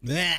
There's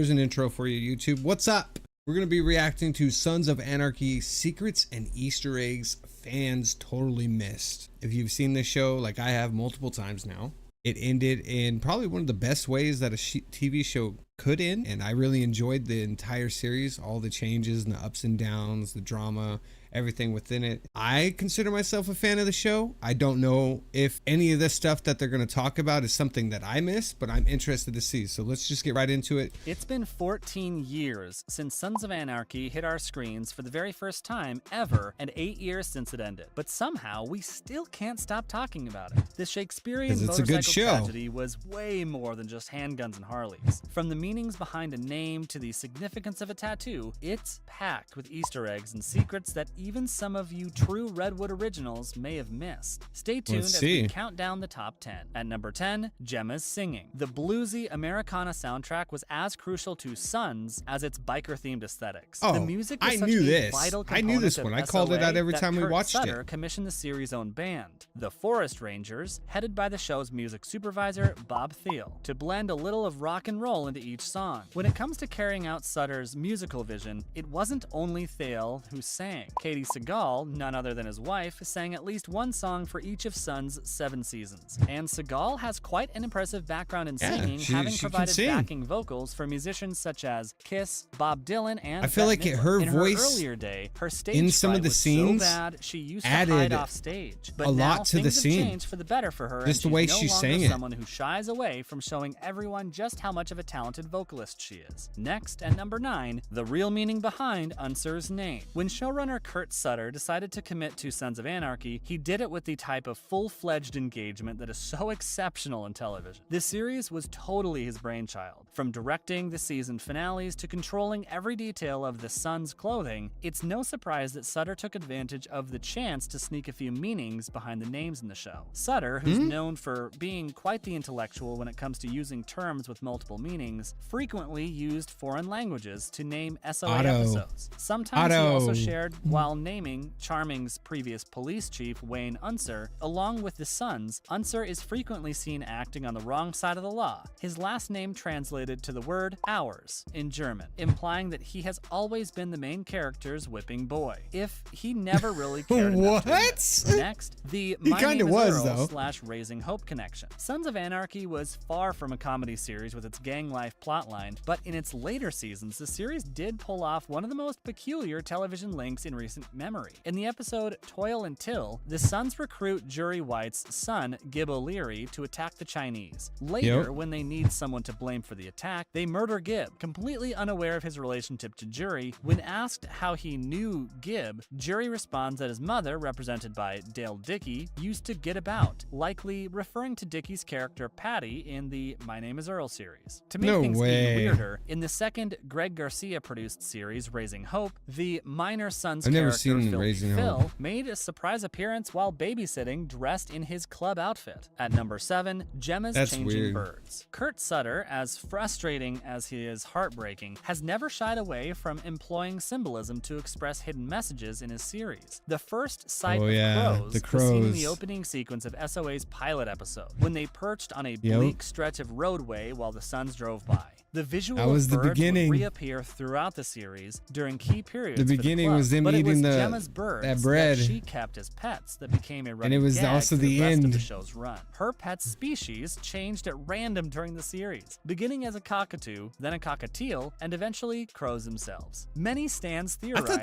an intro for you, YouTube. What's up? We're going to be reacting to Sons of Anarchy secrets and Easter eggs fans totally missed. If you've seen this show, like I have multiple times now, it ended in probably one of the best ways that a TV show could end. And I really enjoyed the entire series, all the changes and the ups and downs, the drama, everything within it. I consider myself a fan of the show. I don't know if any of this stuff that they're going to talk about is something that I missed, but I'm interested to see. So let's just get right into it. It's been 14 years since Sons of Anarchy hit our screens for the very first time ever, and 8 years since it ended. But somehow we still can't stop talking about it. This Shakespearean motorcycle tragedy was way more than just handguns and Harleys. From the meanings behind a name to the significance of a tattoo, it's packed with Easter eggs and secrets that even some of you true Redwood originals may have missed. Stay tuned as we count down the top 10. At number 10, Gemmas singing. The bluesy Americana soundtrack was as crucial to Sons as its biker-themed aesthetics. Oh, the music was I such knew a this. vital I knew this one. I called it out every time we watched Sutter it. commissioned the series' own band, the Forest Rangers, headed by the show's music supervisor, Bob Thiel, to blend a little of rock and roll into each song. When it comes to carrying out Sutter's musical vision, it wasn't only Thiel who sang. Katie Segal, none other than his wife, sang at least one song for each of Sons' 7 seasons. And Segal has quite an impressive background in singing, having provided backing vocals for musicians such as Kiss, Bob Dylan, and I feel like her voice earlier day, her stage in some of the scenes so bad she used to added hide off stage. But a now lot to the things have scene. changed for the better for her, Just and the way she's she no sang longer it. someone who shies away from showing everyone just how much of a talented vocalist she is. Next, at number 9, the real meaning behind Unser's name. When showrunner Kurt Sutter decided to commit to Sons of Anarchy, he did it with the type of full-fledged engagement that is so exceptional in television. This series was totally his brainchild. From directing the season finales to controlling every detail of the Sons' clothing, it's no surprise that Sutter took advantage of the chance to sneak a few meanings behind the names in the show. Sutter, who's known for being quite the intellectual when it comes to using terms with multiple meanings, frequently used foreign languages to name SOA episodes. Sometimes he also shared while naming Charming's previous police chief, Wayne Unser. Along with the Sons, Unser is frequently seen acting on the wrong side of the law. His last name translated to the word ours in German, implying that he has always been the main character's whipping boy, if he never really cared enough to admit. Next, the My Name is Earl / Raising Hope connection. Sons of Anarchy was far from a comedy series with its gang life plotline, but in its later seasons, the series did pull off one of the most peculiar television links in recent memory. In the episode Toil and Till, the Sons recruit Jury White's son, Gib O'Leary, to attack the Chinese. Later, when they need someone to blame for the attack, they murder Gib, completely unaware of his relationship to Jury. When asked how he knew Gib, Jury responds that his mother, represented by Dale Dickey, used to get about, likely referring to Dickey's character Patty in the My Name is Earl series. To make things even weirder, in the second Greg Garcia-produced series, Raising Hope, the minor son's character, Phil, made a surprise appearance while babysitting dressed in his club outfit. At number 7, Gemmas changing birds. Kurt Sutter, as frustrating as he is heartbreaking, has never shied away from employing symbolism to express hidden messages in his series. The first sight of crows was seen in the opening sequence of SOA's pilot episode, when they perched on a bleak stretch of roadway while the Sons drove by. The visual of birds would reappear throughout the series during key periods. The beginning was them eating Gemma's birds that bread that she kept as pets that became a running and it was gag also for the rest end of the show's run. Her pet's species changed at random during the series, beginning as a cockatoo, then a cockatiel, and eventually crows themselves. Many stands theorized I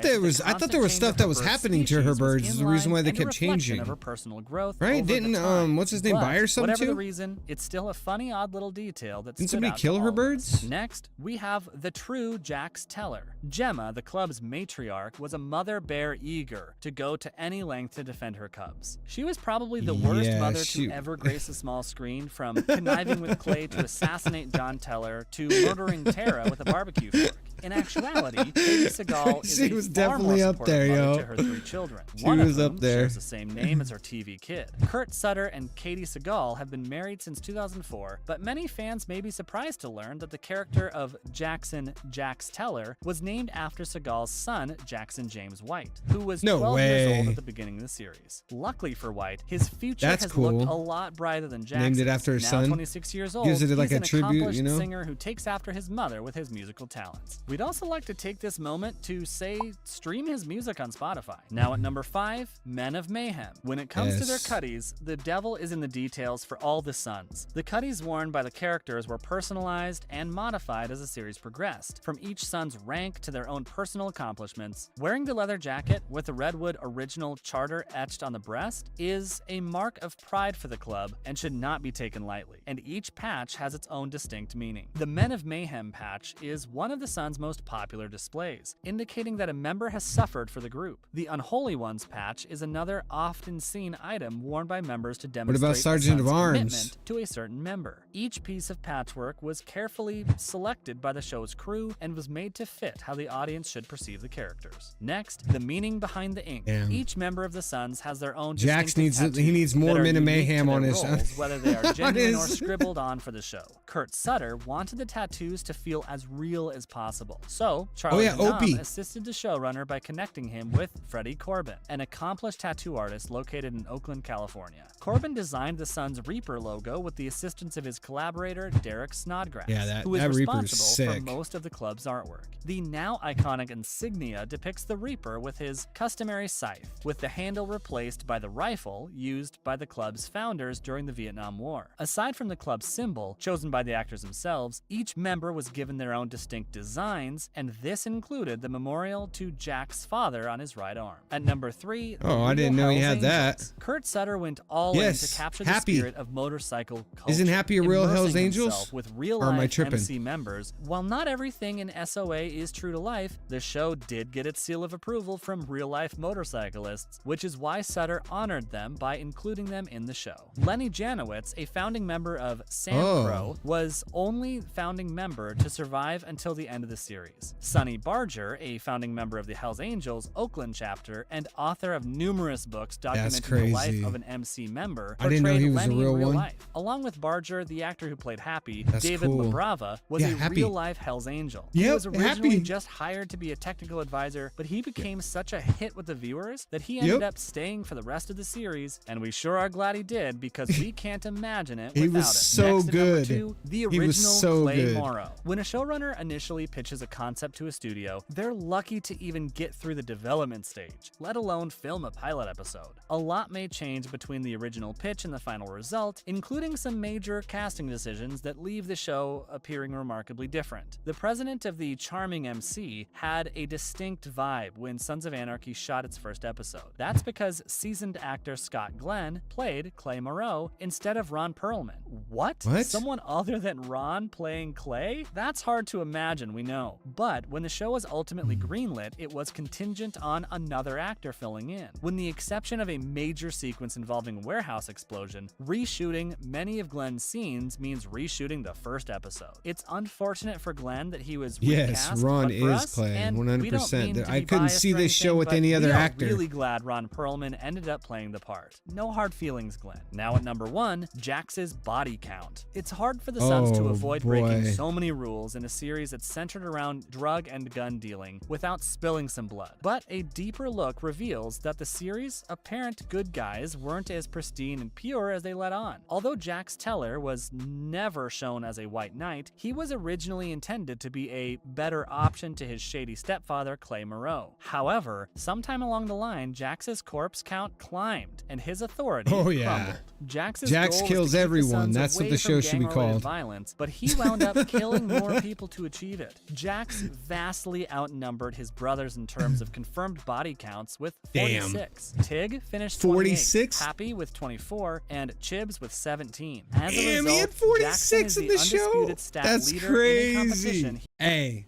thought there was stuff that was happening to her birds. Is the reason why they kept changing. Of her personal growth, right? Didn't what's his name buy her something whatever too? the reason, it's still a funny, odd little detail that didn't somebody kill her birds? Next, we have the true Jaxs Teller. Gemma, the club's matriarch, was a mother bear eager to go to any length to defend her cubs. She was probably the worst mother to ever grace a small screen, from conniving with Clay to assassinate John Teller to murdering Tara with a barbecue fork. In actuality, Katie Seagal is She a was far definitely more up there, supportive mother yo. to her 3 children. She One of was up whom there. shares the same name as her TV kid. Kurt Sutter and Katie Seagal have been married since 2004, but many fans may be surprised to learn that the character of Jackson Jax Teller was named after Seagal's son, Jackson James White, who was No 12 years old way. at the beginning of the series. Luckily for White, his future That's has cool. looked a lot brighter than Jackson's. Named it after his now son. 26 years old, Gives it like he's a an tribute, accomplished you know? singer who takes after his mother with his musical talents. We'd also like to take this moment to say stream his music on Spotify. Now at number 5, Men of Mayhem. When it comes to their Yes. cuties, the devil is in the details for all the sons. The cuties worn by the characters were personalized and modified as the series progressed, from each son's rank to their own personal accomplishments. Wearing the leather jacket with the Redwood original charter etched on the breast is a mark of pride for the club and should not be taken lightly, and each patch has its own distinct meaning. The Men of Mayhem patch is one of the Sun's most popular displays, indicating that a member has suffered for the group. The Unholy Ones patch is another often seen item worn by members to demonstrate the Sergeant of Sun's Arms? commitment to a certain member. Each piece of patchwork was carefully selected by the show's crew and was made to fit how the audience should perceive the characters. Next, the meaning behind the ink. Damn. Each member of the Suns has their own Jax distinctive he needs tattoos more that are Men of unique to Mayhem their on his roles, whether they are genuine or his- scribbled on for the show. Kurt Sutter wanted the tattoos to feel as real as possible, so Charlie yeah, Hunnam Opie. assisted the showrunner by connecting him with Freddie Corbin, an accomplished tattoo artist located in Oakland, California. Corbin designed the Sun's Reaper logo with the assistance of his collaborator Derek Snodgrass, Yeah, who is that Reaper's responsible for sick. most of the club's artwork. The now iconic insignia depicts the Reaper with his customary scythe, with the handle replaced by the rifle used by the club's founders during the Vietnam War. Aside from the club's symbol, chosen by the actors themselves, each member was given their own distinct designs, and this included the memorial to Jack's father on his right arm. At number 3, the Oh, I didn't Real know he Hell's had that. Angels. Kurt Sutter went all in Yes, to capture the Happy. spirit of motorcycle culture. Isn't Happy a Real immersing Hell's Angels? himself with real Or am I life tripping? MC members. While not everything in SOA is true to life, the show did get its seal of approval from real-life motorcyclists, which is why Sutter honored them by including them in the show. Lenny Janowitz, a founding member of Sam Crow, was only founding member to survive until the end of the series. Sonny Barger, a founding member of the Hells Angels Oakland chapter and author of numerous books documenting the life crazy. of an MC member, I didn't know portrayed he was a Lenny real in real one. life. Along with Barger, the actor who played Happy, That's David cool. LaBrava, was Yeah, a Happy. real-life Hells Angel. He Yep, was originally Happy. just hired to be a technical advisor, but he became such a hit with the viewers that he ended Yep. up staying for the rest of the series, and we sure are glad he did because we can't imagine it He without was it. so Next at number good. 2, the He original was so Clay good. Morrow. When a showrunner initially pitches a concept to a studio, they're lucky to even get through the development stage, let alone film a pilot episode. A lot may change between the original pitch and the final result, including some major casting decisions that leave the show appearing remarkably different. The president of the Charming MC had a distinct vibe when Sons of Anarchy shot its first episode. That's because seasoned actor Scott Glenn played Clay Moreau instead of Ron Perlman. What? What? Someone other than Ron playing Clay? That's hard to imagine, we know. But when the show was ultimately greenlit, it was contingent on another actor filling in. With the exception of a major sequence involving a warehouse explosion, reshooting many of Glenn's scenes means reshooting the first episode. It's unfortunate for Glenn that he was Yes, recast, Ron but for is us, Clay, and 100%. we don't mean to I be couldn't biased see or this show anything, with but any other we are actor. really glad Ron Perlman ended up playing the part. No hard feelings, Glenn. Now at number 1, Jax's body count. It's hard for the Suns to Oh, avoid boy. breaking so many rules in a series that's centered around drug and gun dealing without spilling some blood. But a deeper look reveals that the series' apparent good guys weren't as pristine and pure as they let on. Although Jax Teller was never shown as a white knight, he was originally intended to be a better option to his shady stepfather, Clay Moreau. However, sometime along the line, Jax's corpse count climbed and his authority crumbled. Jax's Jax goal was kills to keep the everyone. Suns That's what away the from show should be gang-related called. Violence, but he wound up killing more people to achieve it. Jax vastly outnumbered his brothers in terms of confirmed body counts with 46. Tig finished 46? 28, Happy with 24, and Chibs with 17. As a Damn, result, he had Jackson 46 is in the the show. undisputed stat That's leader crazy. in the competition. Hey,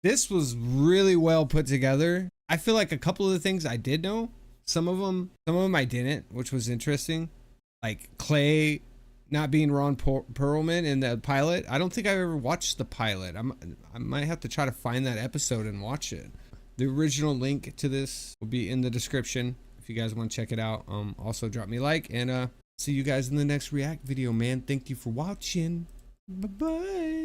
this was really well put together. I feel like a couple of the things I did know, some of them I didn't, which was interesting. Like Clay not being Ron Perlman in the pilot. I don't think I've ever watched the pilot. I might have to try to find that episode and watch it. The original link to this will be in the description if you guys want to check it out. Also drop me a like, and see you guys in the next react video, man. Thank you for watching. Bye bye.